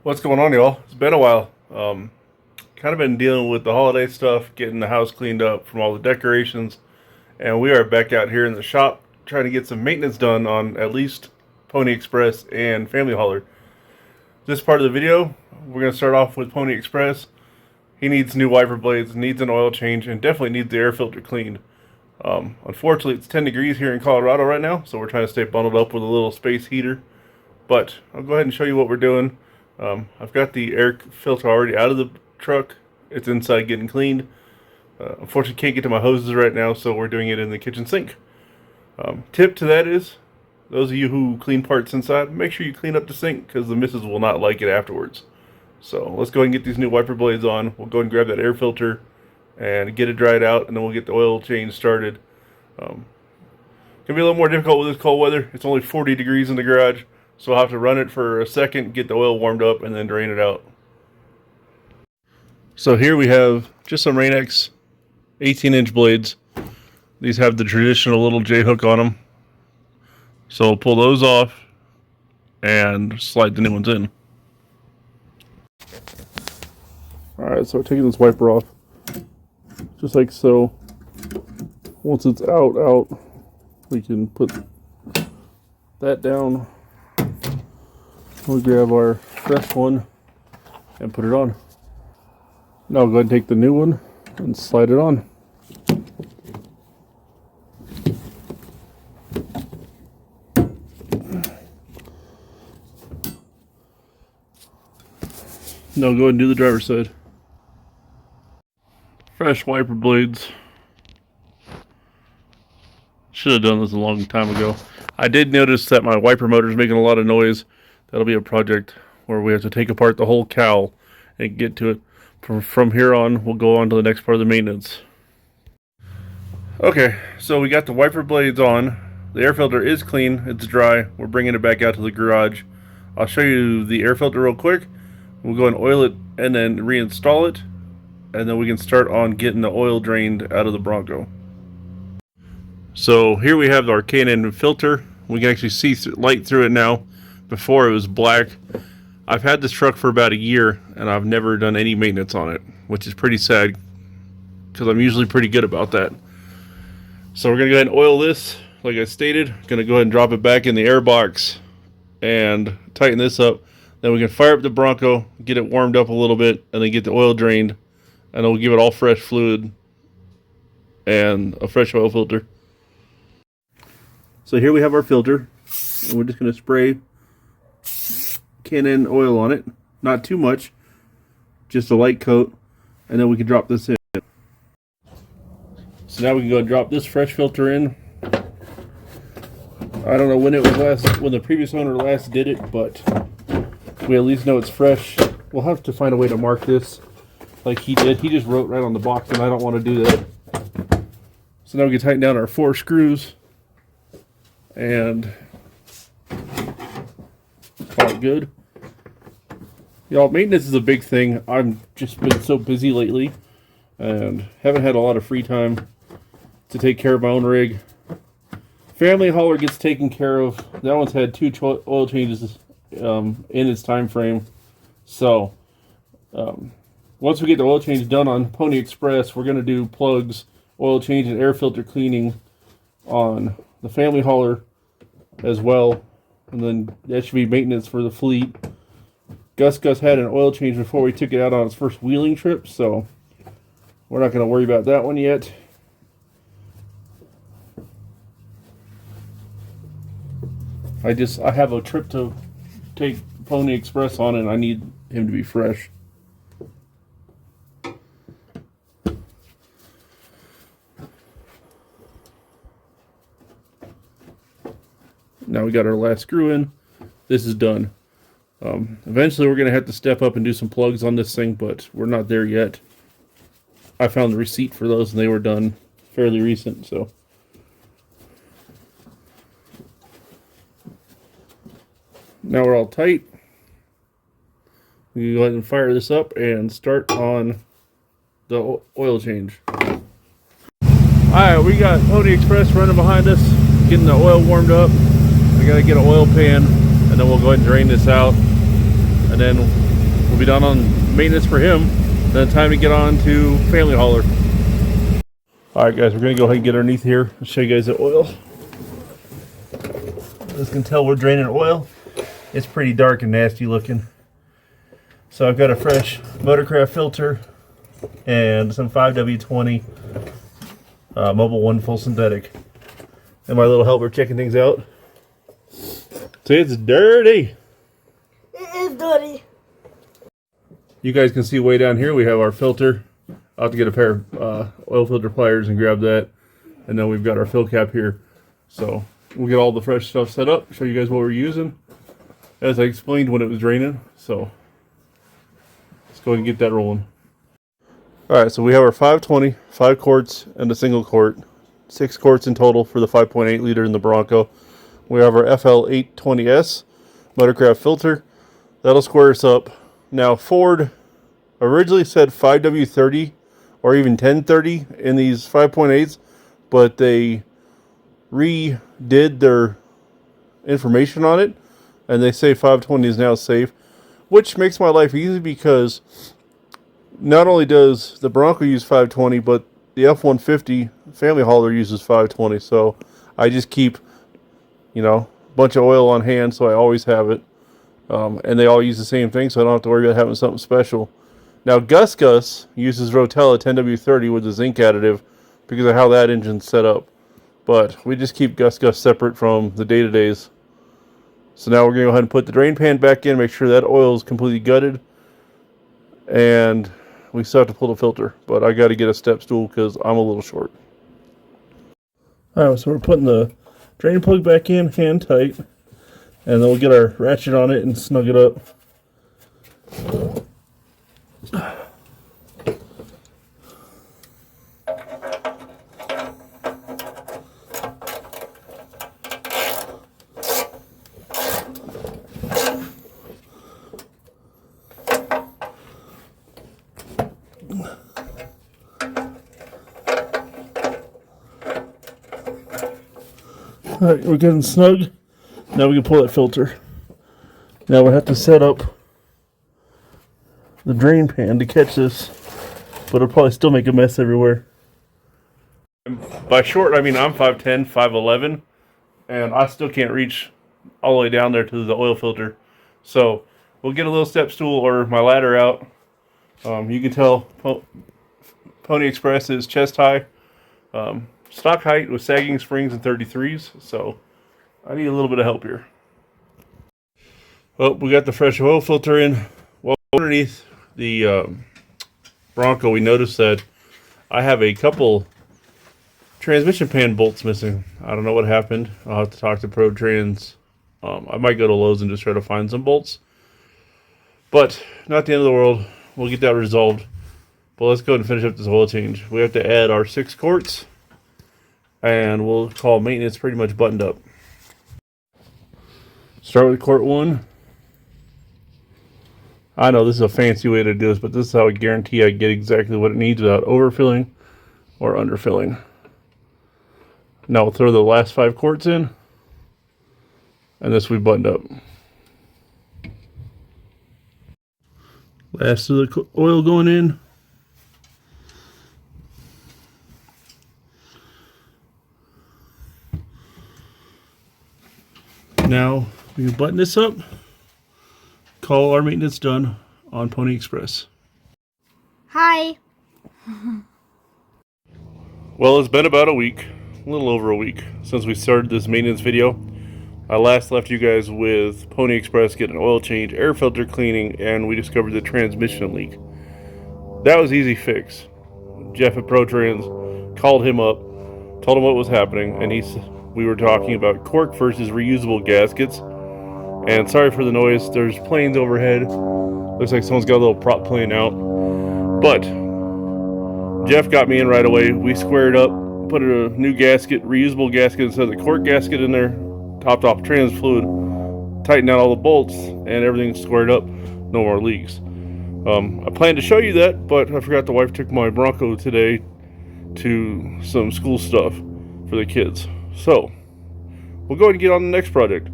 What's going on, y'all? It's been a while. Kind of been dealing with the holiday stuff, getting the house cleaned up from all the decorations, and we are back out here in the shop trying to get some maintenance done on at least Pony Express and Family Hauler. This part of the video, we're going to start off with Pony Express. He needs new wiper blades, needs an oil change, and definitely needs the air filter cleaned. Unfortunately, it's 10 degrees here in Colorado right now, so we're trying to stay bundled up with a little space heater. But I'll go ahead and show you what we're doing. I've got the air filter already out of the truck. It's inside getting cleaned. Unfortunately, can't get to my hoses right now, so we're doing it in the kitchen sink. Tip to that is, those of you who clean parts inside, make sure you clean up the sink because the missus will not like it afterwards. So let's go ahead and get these new wiper blades on. We'll go ahead and grab that air filter and get it dried out, and then we'll get the oil change started. Can be a little more difficult with this cold weather. It's only 40 degrees in the garage. So I'll have to run it for a second, get the oil warmed up, and then drain it out. So here we have just some Rain-X 18-inch blades. These have the traditional little J-hook on them. So we'll pull those off and slide the new ones in. Alright, so we're taking this wiper off. Just like so. Once it's out, we can put that down. We'll grab our fresh one and put it on. Now go ahead and take the new one and slide it on. Now go ahead and do the driver's side. Fresh wiper blades. Should have done this a long time ago. I did notice that my wiper motor is making a lot of noise. That'll be a project where we have to take apart the whole cowl and get to it. From here on, we'll go on to the next part of the maintenance. Okay, so we got the wiper blades on. The air filter is clean. It's dry. We're bringing it back out to the garage. I'll show you the air filter real quick. We'll go and oil it and then reinstall it. And then we can start on getting the oil drained out of the Bronco. So here we have our K&N filter. We can actually see light through it now. Before it was black. I've had this truck for about a year and I've never done any maintenance on it, which is pretty sad because I'm usually pretty good about that. So we're going to go ahead and oil this like I stated. Going to go ahead and drop it back in the air box and tighten this up. Then we can fire up the Bronco, get it warmed up a little bit, and then get the oil drained, and then we'll give it all fresh fluid and a fresh oil filter. So here we have our filter, and we're just going to spray K&N oil on it, not too much, just a light coat, and then we can drop this in. So now we can go and drop this fresh filter in. I don't know when it was when the previous owner last did it, but we at least know it's fresh. We'll have to find a way to mark this like he did. He just wrote right on the box, and I don't want to do that. So now we can tighten down our 4 screws and call it good. Y'all, maintenance is a big thing. I've just been so busy lately and haven't had a lot of free time to take care of my own rig. Family Hauler gets taken care of. That one's had 2 oil changes in its time frame. So once we get the oil change done on Pony Express, we're going to do plugs, oil change, and air filter cleaning on the Family Hauler as well. And then that should be maintenance for the fleet. Gus had an oil change before we took it out on its first wheeling trip, so we're not going to worry about that one yet. I have a trip to take Pony Express on, and I need him to be fresh. Now we got our last screw in. This is done. Eventually we're going to have to step up and do some plugs on this thing, but we're not there yet. I found the receipt for those and they were done fairly recent, so. Now we're all tight. We can go ahead and fire this up and start on the oil change. Alright, we got Pony Express running behind us, getting the oil warmed up. We got to get an oil pan, and then we'll go ahead and drain this out. And and then we'll be done on maintenance for him. Then time to get on to family hauler. Alright guys, we're going to go ahead and get underneath here. I'll show you guys the oil. As you can tell, we're draining oil. It's pretty dark and nasty looking. So I've got a fresh Motorcraft filter and some 5W20 Mobil 1 full synthetic. And my little helper checking things out. So it's dirty. It is dirty. You guys can see way down here we have our filter. I'll have to get a pair of oil filter pliers and grab that. And then we've got our fill cap here. So we'll get all the fresh stuff set up, show you guys what we're using, as I explained when it was draining. So let's go ahead and get that rolling. Alright, so we have our 520, 5 quarts, and a single quart. 6 quarts in total for the 5.8 liter in the Bronco. We have our FL820S Motorcraft filter. That'll square us up. Now Ford originally said 5W30 or even 1030 in these 5.8s, but they redid their information on it, and they say 520 is now safe, which makes my life easy because not only does the Bronco use 520, but the F-150 family hauler uses 520. So I just keep, a bunch of oil on hand, so I always have it, and they all use the same thing, so I don't have to worry about having something special. Now Gus uses Rotella 10W30 with the zinc additive because of how that engine's set up. But we just keep Gus separate from the day-to-days. So now we're going to go ahead and put the drain pan back in, make sure that oil is completely gutted. And we still have to pull the filter. But I got to get a step stool because I'm a little short. Alright, so we're putting the drain plug back in, hand tight. And then we'll get our ratchet on it and snug it up. Alright, we're getting snug. Now we can pull that filter. Now we have to set up the drain pan to catch this, but it'll probably still make a mess everywhere. By short, I mean I'm 5'10", 5'11", and I still can't reach all the way down there to the oil filter. So we'll get a little step stool or my ladder out. You can tell Pony Express is chest high. Stock height with sagging springs and 33s, so I need a little bit of help here. Well, we got the fresh oil filter in. Well, underneath the Bronco, we noticed that I have a couple transmission pan bolts missing. I don't know what happened. I'll have to talk to ProTrans. I might go to Lowe's and just try to find some bolts. But not the end of the world. We'll get that resolved. But let's go ahead and finish up this oil change. We have to add our 6 quarts. And we'll call maintenance pretty much buttoned up. Start with quart 1. I know this is a fancy way to do this, but this is how I guarantee I get exactly what it needs without overfilling or underfilling. Now we'll throw the last 5 quarts in, and this will be buttoned up. Last of the oil going in. Now we can button this up, call our maintenance done on Pony Express. Hi. Well, it's been about a week, a little over a week, since we started this maintenance video. I last left you guys with Pony Express getting an oil change, air filter cleaning, and we discovered the transmission leak. That was easy fix. Jeff at ProTrans called him up, told him what was happening, and we were talking about cork versus reusable gaskets. And sorry for the noise, there's planes overhead. Looks like someone's got a little prop plane out. But Jeff got me in right away. We squared up, put a new gasket, reusable gasket instead of the cork gasket in there, topped off trans fluid, tightened down all the bolts, and everything's squared up. No more leaks. I planned to show you that, but I forgot the wife took my Bronco today to some school stuff for the kids. So, we'll go ahead and get on the next project.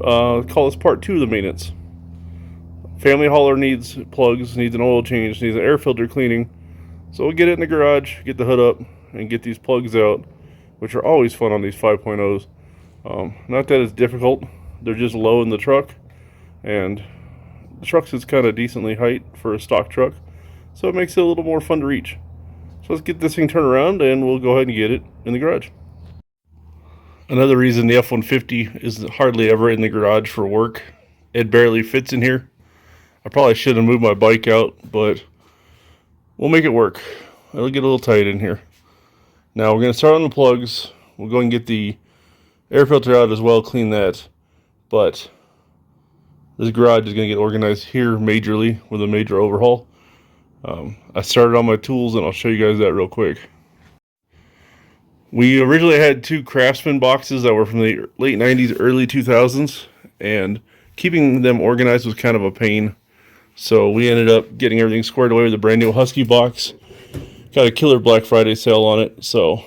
Call this part 2 of the maintenance. Family hauler needs plugs, needs an oil change, needs an air filter cleaning. So we'll get it in the garage, get the hood up, and get these plugs out, which are always fun on these 5.0s. Not that it's difficult, they're just low in the truck, and the truck's is kind of decently height for a stock truck, so it makes it a little more fun to reach. So let's get this thing turned around and we'll go ahead and get it in the garage. Another reason the F-150 is hardly ever in the garage for work, it barely fits in here. I probably should have moved my bike out, but we'll make it work. It'll get a little tight in here. Now we're going to start on the plugs. We'll go and get the air filter out as well, clean that. But this garage is going to get organized here majorly with a major overhaul. I started on my tools and I'll show you guys that real quick. We originally had two Craftsman boxes that were from the late 90s, early 2000s, and keeping them organized was kind of a pain. So we ended up getting everything squared away with a brand new Husky box. Got a killer Black Friday sale on it, so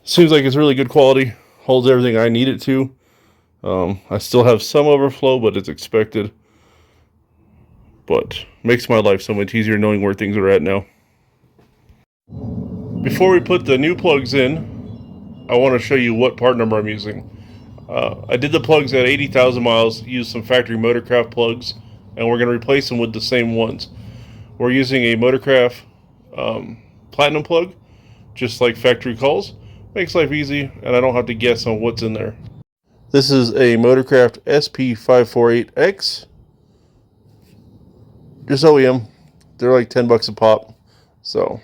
seems like it's really good quality. Holds everything I need it to. I still have some overflow, but it's expected. But makes my life so much easier knowing where things are at now. Before we put the new plugs in, I want to show you what part number I'm using. I did the plugs at 80,000 miles, used some factory Motorcraft plugs, and we're going to replace them with the same ones. We're using a Motorcraft Platinum plug, just like factory calls. Makes life easy, and I don't have to guess on what's in there. This is a Motorcraft SP548X. Just OEM. They're like 10 bucks a pop. So,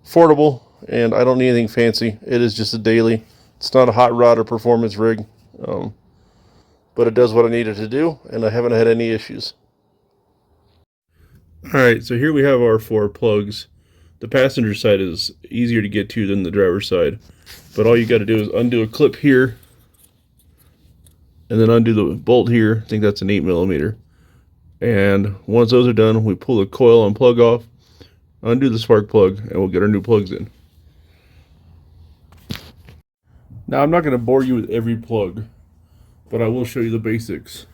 affordable, and I don't need anything fancy. It is just a daily. It's not a hot rod or performance rig. But it does what I need it to do, and I haven't had any issues. Alright, so here we have our four plugs. The passenger side is easier to get to than the driver's side. But all you got to do is undo a clip here, and then undo the bolt here. I think that's an 8mm. And once those are done, we pull the coil and plug off, undo the spark plug, and we'll get our new plugs in. Now I'm not going to bore you with every plug, but I will show you the basics.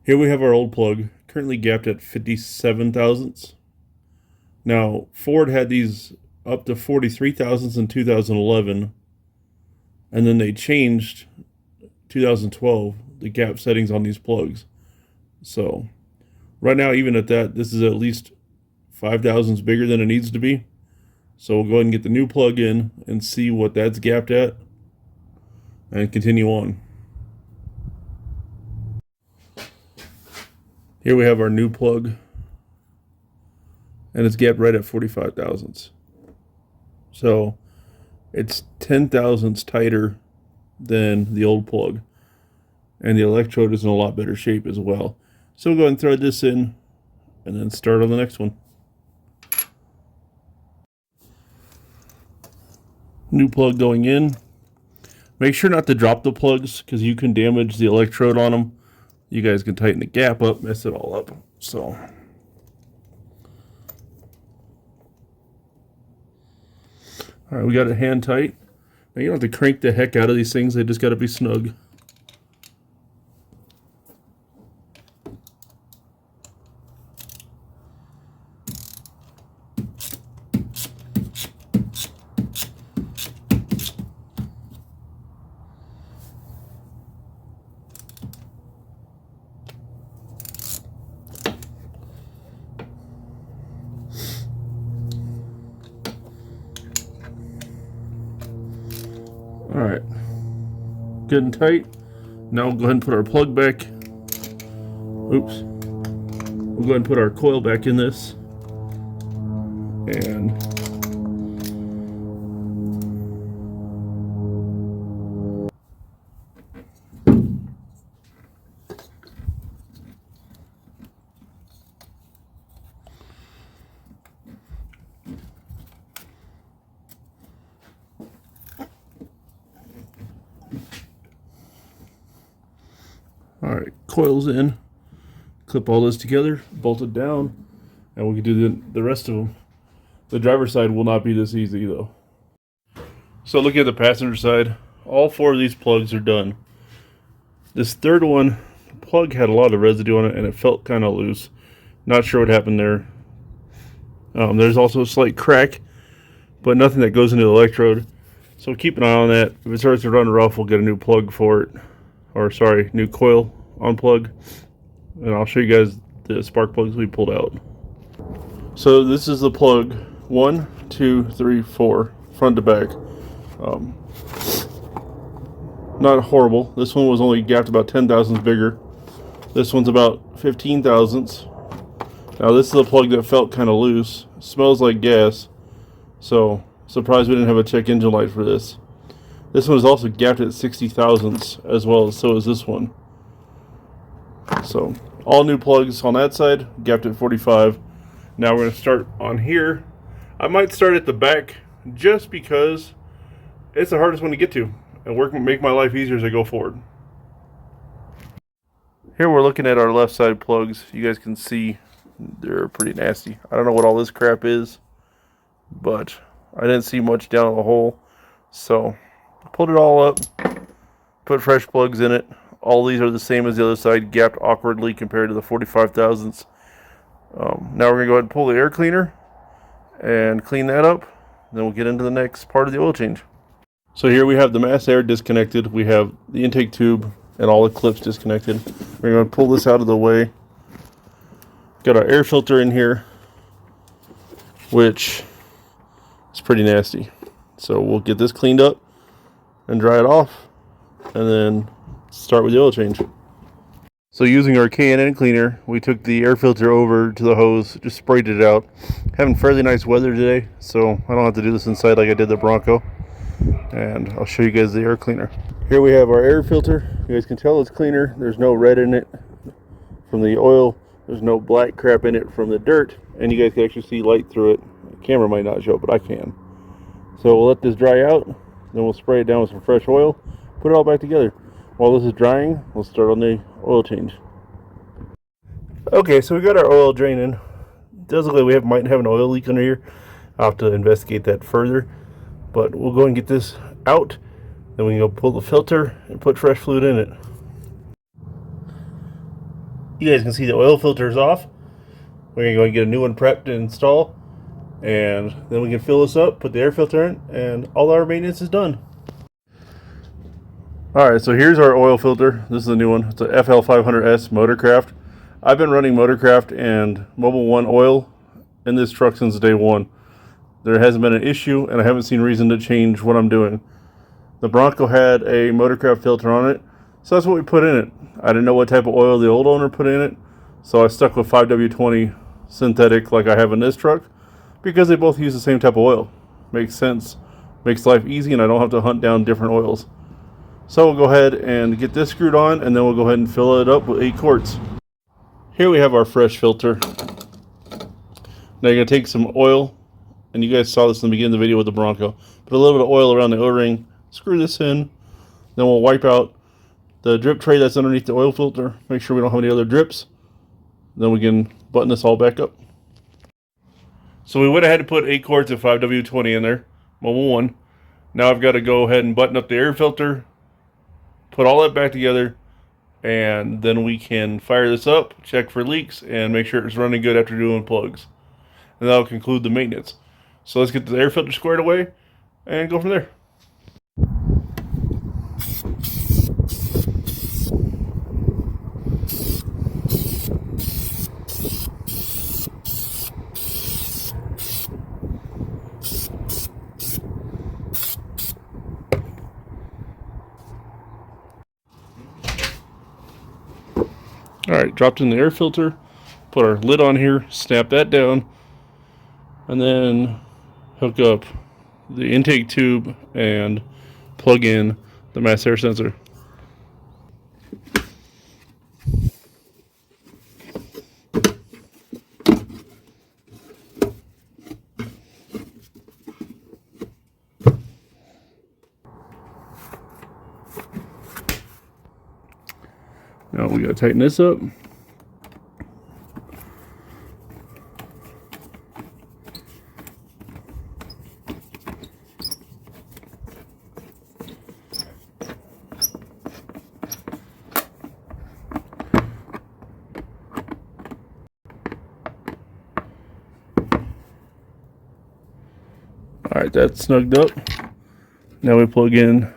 Here we have our old plug, currently gapped at 57 thousandths. Now, Ford had these up to 43 thousandths in 2011, and then they changed 2012 the gap settings on these plugs. So, right now, even at that, this is at least 5 thousandths bigger than it needs to be. So we'll go ahead and get the new plug in and see what that's gapped at, and continue on. Here we have our new plug, and it's gapped right at 45 thousandths. So it's 10 thousandths tighter than the old plug, and the electrode is in a lot better shape as well. So we'll go ahead and thread this in and then start on the next one. New plug going in. Make sure not to drop the plugs because you can damage the electrode on them. You guys can tighten the gap up, mess it all up. So, all right, we got it hand tight. Now you don't have to crank the heck out of these things. They just got to be snug. Alright, good and tight. Now we'll go ahead and put our plug back. Oops. We'll go ahead and put our coil back in this. And alright, coils in. Clip all this together, bolt it down, and we can do the rest of them. The driver's side will not be this easy though. So looking at the passenger side, all 4 of these plugs are done. This third one, the plug had a lot of residue on it and it felt kind of loose. Not sure what happened there. There's also a slight crack, but nothing that goes into the electrode. So keep an eye on that. If it starts to run rough, we'll get a new plug for it. Or sorry, new coil on plug. And I'll show you guys the spark plugs we pulled out. So this is the plug 1, 2, 3, 4, front to back. Not horrible. This one was only gapped about 10 thousandths bigger. This one's about 15 thousandths. Now this is the plug that felt kind of loose. Smells like gas. So surprised we didn't have a check engine light for this. This one is also gapped at 60 thousandths as well, so is this one. So all new plugs on that side, gapped at 45. Now we're going to start on here. I might start at the back just because it's the hardest one to get to and make my life easier as I go forward. Here we're looking at our left side plugs. You guys can see they're pretty nasty. I don't know what all this crap is, but I didn't see much down in the hole. So I pulled it all up, put fresh plugs in it. All these are the same as the other side, gapped awkwardly compared to the 45 thousandths. Now we're going to go ahead and pull the air cleaner and clean that up. Then we'll get into the next part of the oil change. So here we have the mass air disconnected. We have the intake tube and all the clips disconnected. We're going to pull this out of the way. Got our air filter in here, which is pretty nasty. So we'll get this cleaned up and dry it off, and then start with the oil change. So using our K&N cleaner, we took the air filter over to the hose, just sprayed it out. Having fairly nice weather today, so I don't have to do this inside like I did the Bronco. And I'll show you guys the air cleaner. Here we have our air filter. You guys can tell it's cleaner. There's no red in it from the oil. There's no black crap in it from the dirt. And you guys can actually see light through it. The camera might not show, but I can. So we'll let this dry out. Then we'll spray it down with some fresh oil. Put it all back together. While this is drying, we'll start on the oil change. Okay, so we got our oil draining. It does look like we might have an oil leak under here. I'll have to investigate that further. But we'll go and get this out. Then we can go pull the filter and put fresh fluid in it. You guys can see the oil filter is off. We're going to go and get a new one prepped to install. And then we can fill this up, put the air filter in, and all our maintenance is done. Alright, so here's our oil filter. This is a new one. It's a FL500S Motorcraft. I've been running Motorcraft and Mobil 1 oil in this truck since day one. There hasn't been an issue, and I haven't seen reason to change what I'm doing. The Bronco had a Motorcraft filter on it, so that's what we put in it. I didn't know what type of oil the old owner put in it, so I stuck with 5W20 synthetic like I have in this truck, because they both use the same type of oil. Makes sense, makes life easy, and I don't have to hunt down different oils. So we'll go ahead and get this screwed on, and then we'll go ahead and fill it up with 8 quarts. Here we have our fresh filter. Now you're going to take some oil, and you guys saw this in the beginning of the video with the Bronco. Put a little bit of oil around the O-ring, screw this in, then we'll wipe out the drip tray that's underneath the oil filter. Make sure we don't have any other drips. Then we can button this all back up. So we went ahead and put 8 quarts of 5W20 in there, Mobil 1. Now I've got to go ahead and button up the air filter, put all that back together, and then we can fire this up, check for leaks, and make sure it's running good after doing plugs. And that'll conclude the maintenance. So let's get the air filter squared away and go from there. Alright, dropped in the air filter, put our lid on here, snap that down, and then hook up the intake tube and plug in the mass air sensor. Now we gotta tighten this up. Alright, that's snugged up. Now we plug in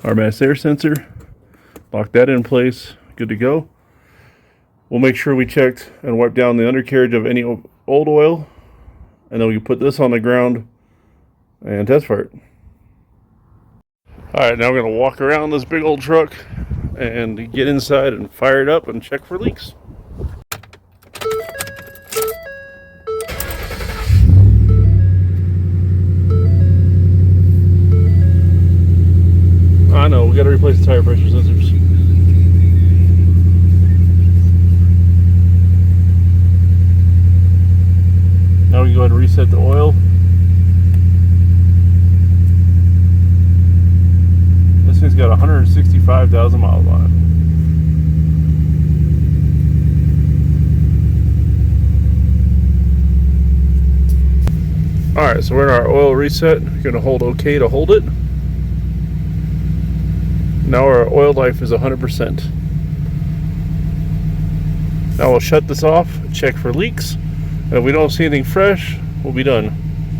our mass air sensor. Lock that in place, good to go. We'll make sure we checked and wipe down the undercarriage of any old oil, and then we can put this on the ground and test fire it. Alright, now we're going to walk around this big old truck and get inside and fire it up and check for leaks. I know, we got to replace the tire pressure sensors. Now we can go ahead and reset the oil. This thing's got 165,000 miles on it. Alright, so we're in our oil reset. We're going to hold OK to hold it. Now our oil life is 100%. Now we'll shut this off, check for leaks, and if we don't see anything fresh, we'll be done.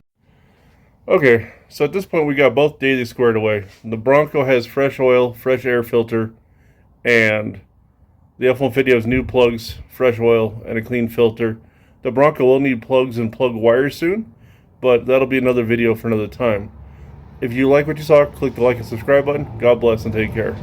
Okay, so at this point we got both daisies squared away. The Bronco has fresh oil, fresh air filter, and the F-150 has new plugs, fresh oil, and a clean filter. The Bronco will need plugs and plug wires soon, but that'll be another video for another time. If you like what you saw, click the like and subscribe button. God bless and take care.